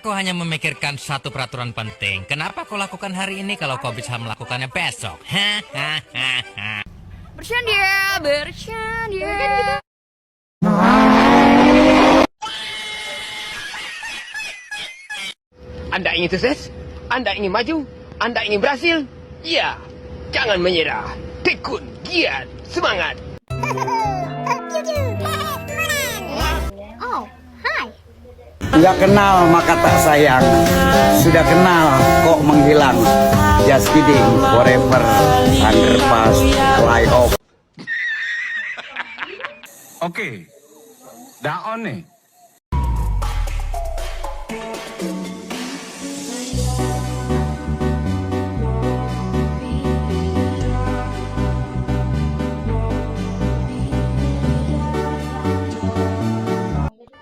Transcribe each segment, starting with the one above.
Aku hanya memikirkan satu peraturan penting. Kenapa kau lakukan hari ini kalau kau bisa melakukannya besok? Bercanda, bercanda. Anda ingin sukses? Anda ingin maju? Anda ingin berhasil? Ya, jangan menyerah. Tekun, giat, semangat. Oh, hai. Sudah kenal maka tak sayang, sudah kenal kok menghilang. Just kidding, forever, underpass, fly off. Oke, dah on nih.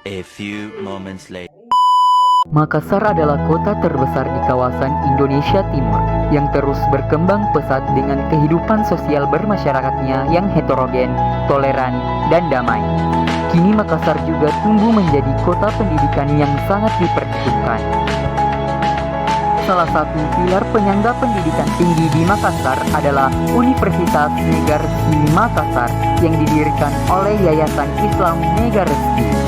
A few moments later. Makassar adalah kota terbesar di kawasan Indonesia Timur yang terus berkembang pesat dengan kehidupan sosial bermasyarakatnya yang heterogen, toleran, dan damai. Kini Makassar juga tumbuh menjadi kota pendidikan yang sangat diperhitungkan. Salah satu pilar penyangga pendidikan tinggi di Makassar adalah Universitas Megaresti Makassar yang didirikan oleh Yayasan Islam Megaresti.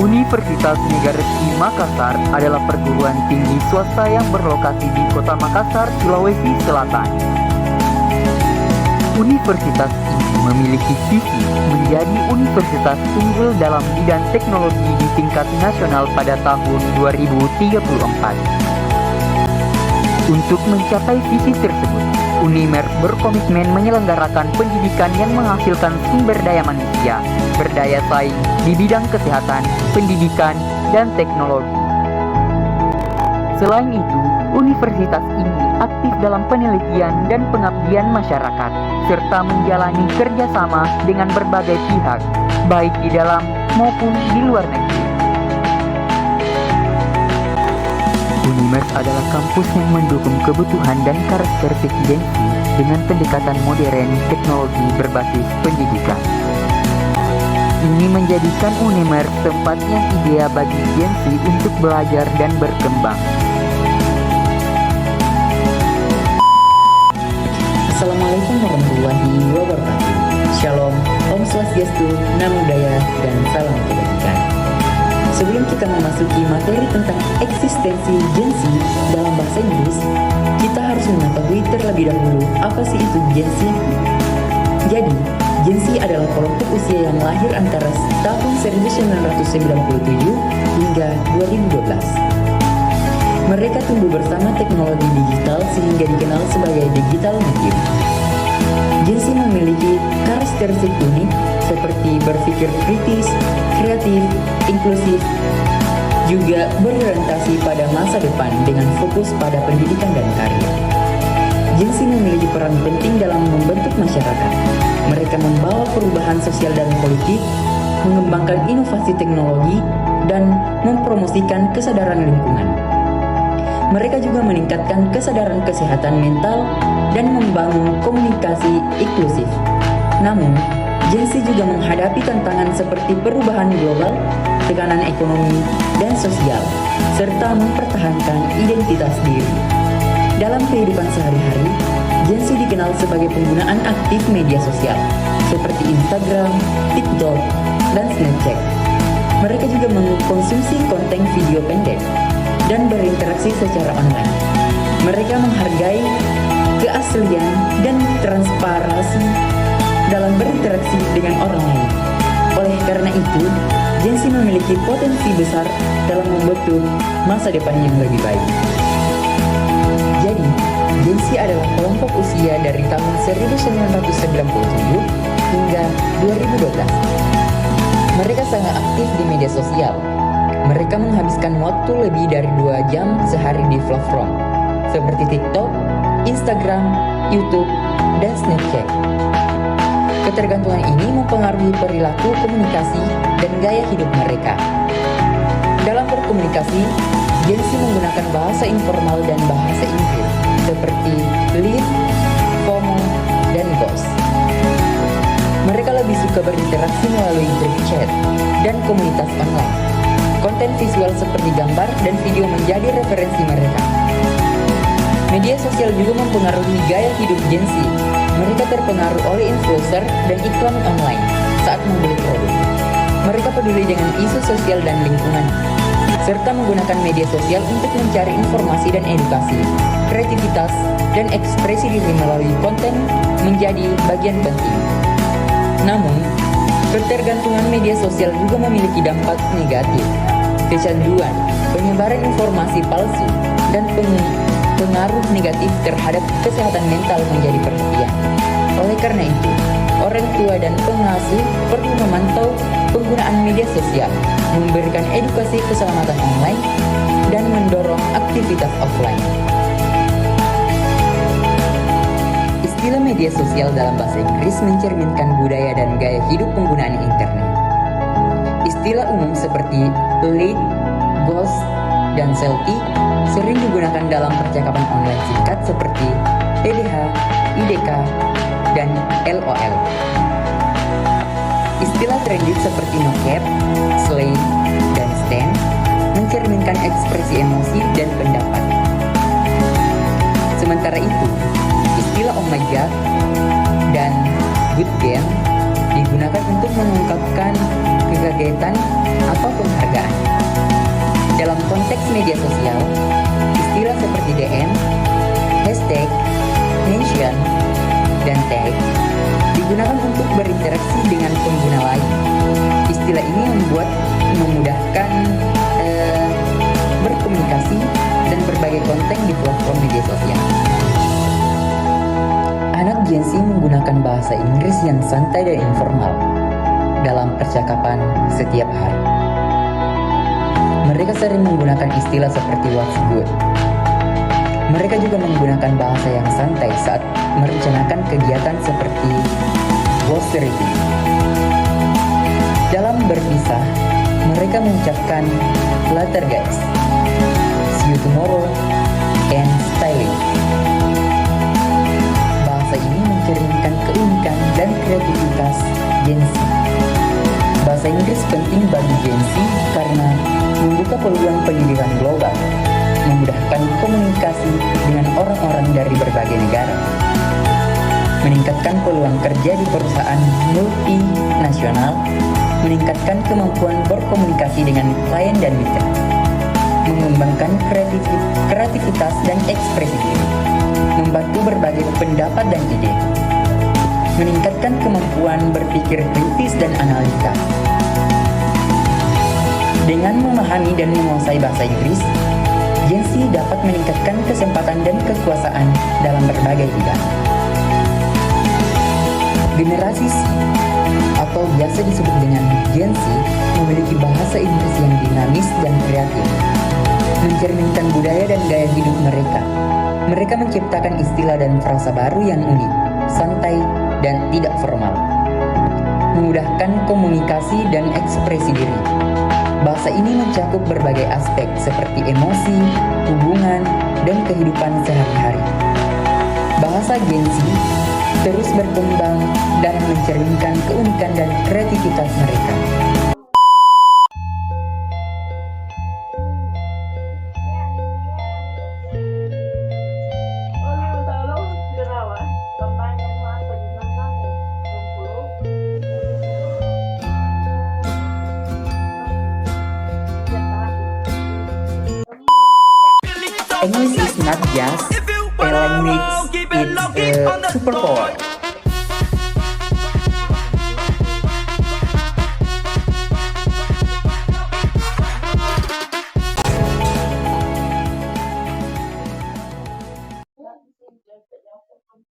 Universitas Megaresti Makassar adalah perguruan tinggi swasta yang berlokasi di Kota Makassar, Sulawesi Selatan. Universitas ini memiliki visi menjadi universitas unggul dalam bidang teknologi di tingkat nasional pada tahun 2034. Untuk mencapai visi tersebut, Unimer berkomitmen menyelenggarakan pendidikan yang menghasilkan sumber daya manusia, berdaya saing di bidang kesehatan, pendidikan, dan teknologi. Selain itu, universitas ini aktif dalam penelitian dan pengabdian masyarakat, serta menjalani kerjasama dengan berbagai pihak, baik di dalam maupun di luar negeri. Unimers adalah kampus yang mendukung kebutuhan dan karakteristik Gensi dengan pendekatan modern teknologi berbasis pendidikan. Ini menjadikan Unimers tempat yang ideal bagi Gensi untuk belajar dan berkembang. Assalamualaikum warahmatullahi wabarakatuh. Shalom, Om Swastiastu, Namo Buddhaya, dan salam kebajikan. Sebelum kita memasuki materi tentang eksistensi Gensi dalam bahasa Inggris, kita harus mengetahui terlebih dahulu apa sih itu Gensi. Jadi, Gensi adalah kelompok usia yang lahir antara tahun 1997 hingga 2012. Mereka tumbuh bersama teknologi digital sehingga dikenal sebagai digital native. Gensi memiliki karakteristik unik seperti berpikir kritis, kreatif, inklusif, juga berorientasi pada masa depan dengan fokus pada pendidikan dan karir. Gensi memiliki peran penting dalam membentuk masyarakat. Mereka membawa perubahan sosial dan politik, mengembangkan inovasi teknologi, dan mempromosikan kesadaran lingkungan. Mereka juga meningkatkan kesadaran kesehatan mental dan membangun komunikasi inklusif. Namun, Gensi juga menghadapi tantangan seperti perubahan global, tekanan ekonomi dan sosial, serta mempertahankan identitas diri. Dalam kehidupan sehari-hari, Gensi dikenal sebagai penggunaan aktif media sosial, seperti Instagram, TikTok, dan Snapchat. Mereka juga mengkonsumsi konten video pendek dan berinteraksi secara online. Mereka menghargai keaslian dan transparansi dalam berinteraksi dengan orang lain. Oleh karena itu, Gensi memiliki potensi besar dalam membentuk masa depan yang lebih baik. Jadi, Gensi adalah kelompok usia dari tahun 1997 hingga 2012. Mereka sangat aktif di media sosial. Mereka menghabiskan waktu lebih dari 2 jam sehari di platform seperti TikTok, Instagram, YouTube, dan Snapchat. Ketergantungan ini mempengaruhi perilaku komunikasi dan gaya hidup mereka. Dalam berkomunikasi, Gensi menggunakan bahasa informal dan bahasa Inggris seperti lead, FOMO, dan ghost. Mereka lebih suka berinteraksi melalui grup chat dan komunitas online. Konten visual seperti gambar dan video menjadi referensi mereka. Media sosial juga mempengaruhi gaya hidup Gen Z. Mereka terpengaruh oleh influencer dan iklan online saat membeli produk. Mereka peduli dengan isu sosial dan lingkungan, serta menggunakan media sosial untuk mencari informasi dan edukasi. Kreativitas dan ekspresi diri melalui konten menjadi bagian penting. Namun, ketergantungan media sosial juga memiliki dampak negatif. Kecanduan, penyebaran informasi palsu, dan pengaruh negatif terhadap kesehatan mental menjadi perhatian. Oleh karena itu, orang tua dan pengasuh perlu memantau penggunaan media sosial, memberikan edukasi keselamatan online, dan mendorong aktivitas offline. Istilah media sosial dalam bahasa Inggris mencerminkan budaya dan gaya hidup penggunaan internet. Istilah umum seperti lead, ghost, dan selfie sering digunakan dalam percakapan online singkat seperti PDH, IDK, dan LOL. Istilah trendy seperti nocap, slay, dan stan mencerminkan ekspresi emosi dan pendapat. Sementara itu, istilah oh my god dan good game digunakan untuk mengungkapkan kekagetan atau penghargaan. Dalam konteks media sosial, istilah seperti DM, hashtag, mention, dan tag digunakan untuk berinteraksi dengan pengguna lain. Istilah ini memudahkan berkomunikasi dan berbagai konten di platform media sosial. Anak Gen Z menggunakan bahasa Inggris yang santai dan informal dalam percakapan setiap hari. Mereka sering menggunakan istilah seperti what's good. Mereka juga menggunakan bahasa yang santai saat merencanakan kegiatan seperti what's ready. Dalam berpisah, mereka mengucapkan later guys, see you tomorrow, and styling. Bahasa ini mencerminkan keunikan dan kreativitas Gen Z. Bahasa Inggris penting bagi Gen Z karena membuka peluang pendidikan global, memudahkan komunikasi dengan orang-orang dari berbagai negara, meningkatkan peluang kerja di perusahaan multinasional, meningkatkan kemampuan berkomunikasi dengan klien dan mitra, mengembangkan kreativitas dan ekspresi diri, membantu berbagai pendapat dan ide, meningkatkan kemampuan berpikir kritis dan analisa. Dengan memahami dan menguasai bahasa Inggris, Gen Z dapat meningkatkan kesempatan dan kekuasaan dalam berbagai bidang. Generasi Z, atau biasa disebut dengan Gen Z, memiliki bahasa Inggris yang dinamis dan kreatif, mencerminkan budaya dan gaya hidup mereka. Mereka menciptakan istilah dan frasa baru yang unik, santai, dan tidak formal, memudahkan komunikasi dan ekspresi diri. Bahasa ini mencakup berbagai aspek seperti emosi, hubungan, dan kehidupan sehari-hari. Bahasa Gen Z terus berkembang dan mencerminkan keunikan dan kreativitas mereka. English is not just a language, it's a superpower.